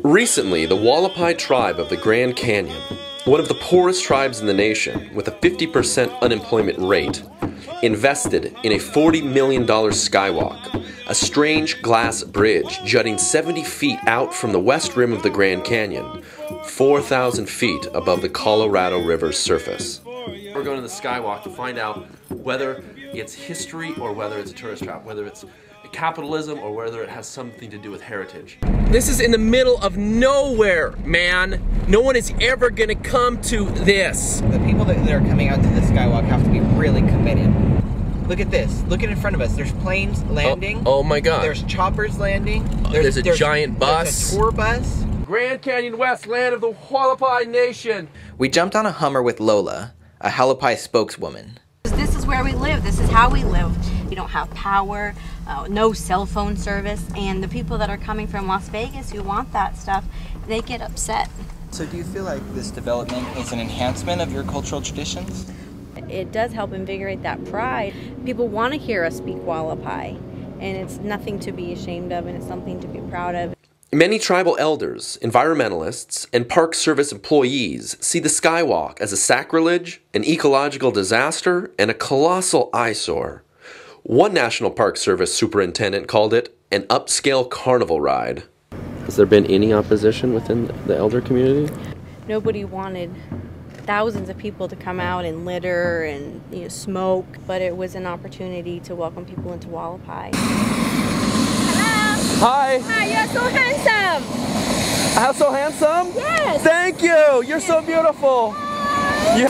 Recently, the Hualapai tribe of the Grand Canyon, one of the poorest tribes in the nation with a 50% unemployment rate, invested in a $40 million skywalk, a strange glass bridge jutting 70 feet out from the west rim of the Grand Canyon, 4,000 feet above the Colorado River's surface. We're going to the skywalk to find out whether it's history or whether it's a tourist trap, whether it's capitalism or whether it has something to do with heritage. This is in the middle of nowhere, man. No one is ever gonna come to this. The people that are coming out to the skywalk have to be really committed. Look at this. Look at in front of us. There's planes landing. Oh my God. There's choppers landing. There's a giant bus. There's a tour bus. Grand Canyon West, land of the Hualapai Nation. We jumped on a Hummer with Lola, a Hualapai spokeswoman. This is where we live. This is how we live. We don't have power, no cell phone service, and the people that are coming from Las Vegas who want that stuff, they get upset. So do you feel like this development is an enhancement of your cultural traditions? It does help invigorate that pride. People want to hear us speak Hualapai, and it's nothing to be ashamed of, and it's something to be proud of. Many tribal elders, environmentalists, and Park Service employees see the skywalk as a sacrilege, an ecological disaster, and a colossal eyesore. One National Park Service superintendent called it an upscale carnival ride. Has there been any opposition within the elder community? Nobody wanted thousands of people to come out and litter and smoke, but it was an opportunity to welcome people into Hualapai. Hi. Hi, you're so handsome. I'm so handsome? Yes. Thank you. You're so beautiful. Hi.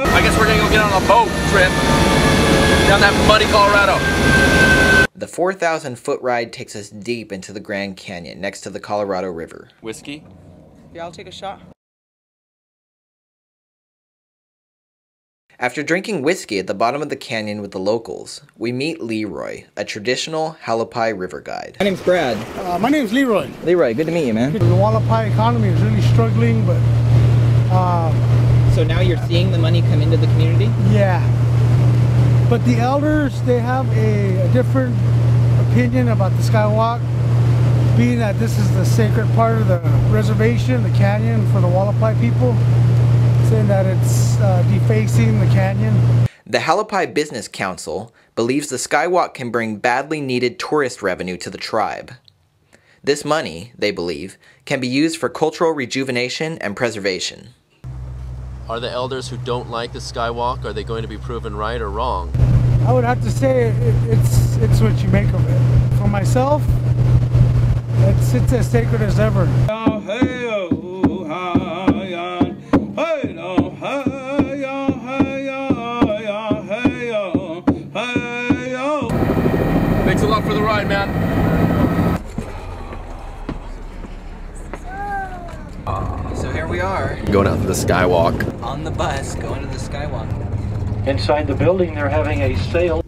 I guess we're gonna go get on a boat trip down that muddy Colorado. The 4,000-foot ride takes us deep into the Grand Canyon next to the Colorado River. Whiskey? Yeah, I'll take a shot. After drinking whiskey at the bottom of the canyon with the locals, we meet Leroy, a traditional Hualapai river guide. My name's Brad. My name's Leroy. Leroy, good to meet you, man. The Hualapai economy is really struggling, but... So now you're seeing the money come into the community? Yeah. But the elders, they have a different opinion about the skywalk, being that this is the sacred part of the reservation, the canyon for the Hualapai people, saying that it's defacing the canyon. The Hualapai Business Council believes the skywalk can bring badly needed tourist revenue to the tribe. This money, they believe, can be used for cultural rejuvenation and preservation. Are the elders who don't like the skywalk, are they going to be proven right or wrong? I would have to say it's what you make of it. For myself, it's as sacred as ever. Thanks a lot for the ride, man. So here we are. Going out to the skywalk. On the bus, going to the skywalk. Inside the building, they're having a sale.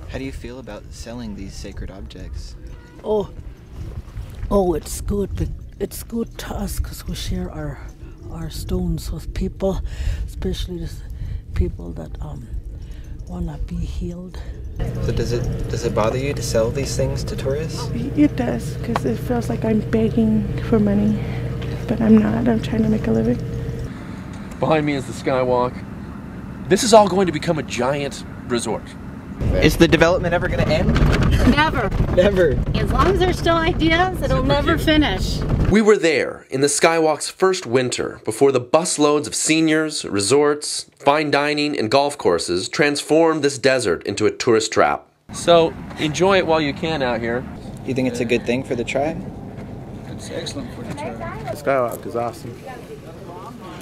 How do you feel about selling these sacred objects? Oh, it's good. It's good to us because we share our stones with people, especially the people that want to be healed. So does it bother you to sell these things to tourists? It does, because it feels like I'm begging for money, but I'm not. I'm trying to make a living. Behind me is the skywalk. This is all going to become a giant resort. Is the development ever going to end? Never. Never. As long as there's still ideas, it'll never finish. We were there in the skywalk's first winter before the busloads of seniors, resorts, fine dining, and golf courses transformed this desert into a tourist trap. So enjoy it while you can out here. You think it's a good thing for the tribe? It's excellent for the tribe. The skywalk is awesome.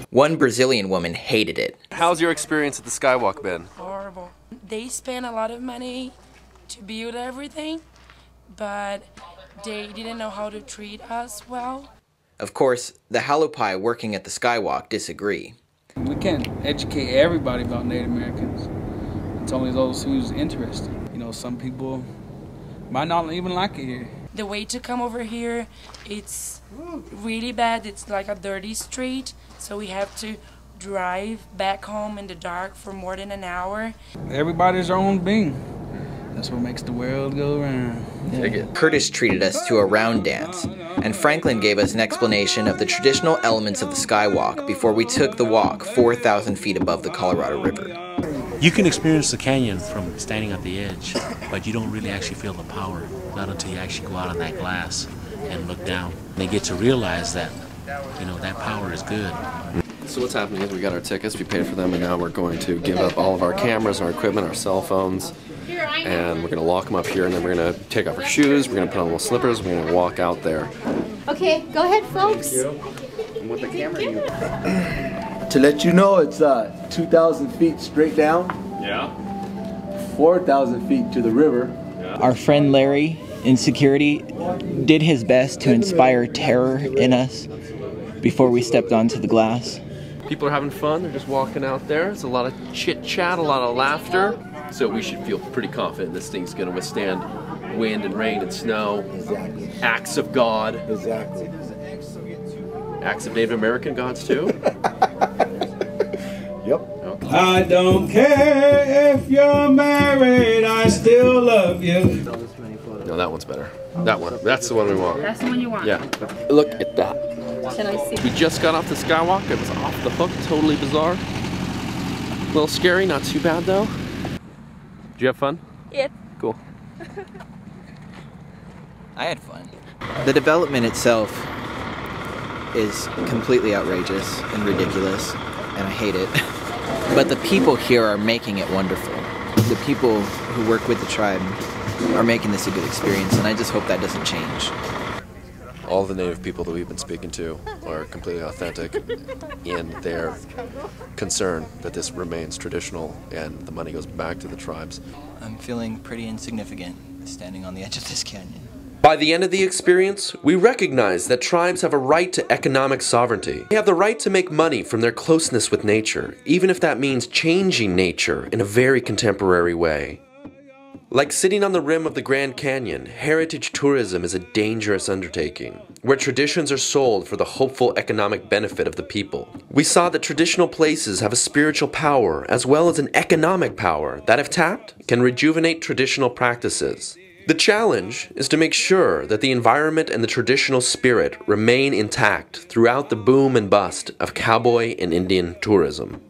One Brazilian woman hated it. How's your experience at the skywalk been? Horrible. They spent a lot of money to build everything, but they didn't know how to treat us well. Of course, the Hualapai working at the skywalk disagree. We can't educate everybody about Native Americans. It's only those who's interested. You know, some people Might not even like it here. The way to come over here, it's really bad. It's like a dirty street, so we have to drive back home in the dark for more than an hour. Everybody's their own being. That's what makes the world go round. Yeah. Curtis treated us to a round dance, and Franklin gave us an explanation of the traditional elements of the Skywalk before we took the walk 4,000 feet above the Colorado River. You can experience the canyon from standing at the edge, but you don't really actually feel the power, not until you actually go out on that glass and look down. They get to realize that, you know, that power is good. So what's happening is we got our tickets, we paid for them, and now we're going to give up all of our cameras, our equipment, our cell phones, and we're going to lock them up here, and then we're going to take off our shoes, we're going to put on little slippers, we're going to walk out there. Okay, go ahead, folks. And with the camera, To let you know, it's 2,000 feet straight down. Yeah. 4,000 feet to the river. Yeah. Our friend Larry in security did his best to inspire terror in us before we stepped onto the glass. People are having fun, they're just walking out there. It's a lot of chit chat, a lot of laughter. So we should feel pretty confident this thing's going to withstand wind and rain and snow. Exactly. Acts of God. Exactly. Acts of Native American gods too. Yep. Okay. I don't care if you're married, I still love you. No, that one's better. That one. That's the one we want. That's the one you want. Yeah. Look at that. Can I see? We just got off the Skywalk. It was off the hook, totally bizarre. A little scary, not too bad though. Did you have fun? Yeah. Cool. I had fun. The development itself is completely outrageous and ridiculous, and I hate it. But the people here are making it wonderful. The people who work with the tribe are making this a good experience, and I just hope that doesn't change. All the native people that we've been speaking to are completely authentic in their concern that this remains traditional and the money goes back to the tribes. I'm feeling pretty insignificant standing on the edge of this canyon. By the end of the experience, we recognize that tribes have a right to economic sovereignty. They have the right to make money from their closeness with nature, even if that means changing nature in a very contemporary way. Like sitting on the rim of the Grand Canyon, heritage tourism is a dangerous undertaking, where traditions are sold for the hopeful economic benefit of the people. We saw that traditional places have a spiritual power as well as an economic power that, if tapped, can rejuvenate traditional practices. The challenge is to make sure that the environment and the traditional spirit remain intact throughout the boom and bust of cowboy and Indian tourism.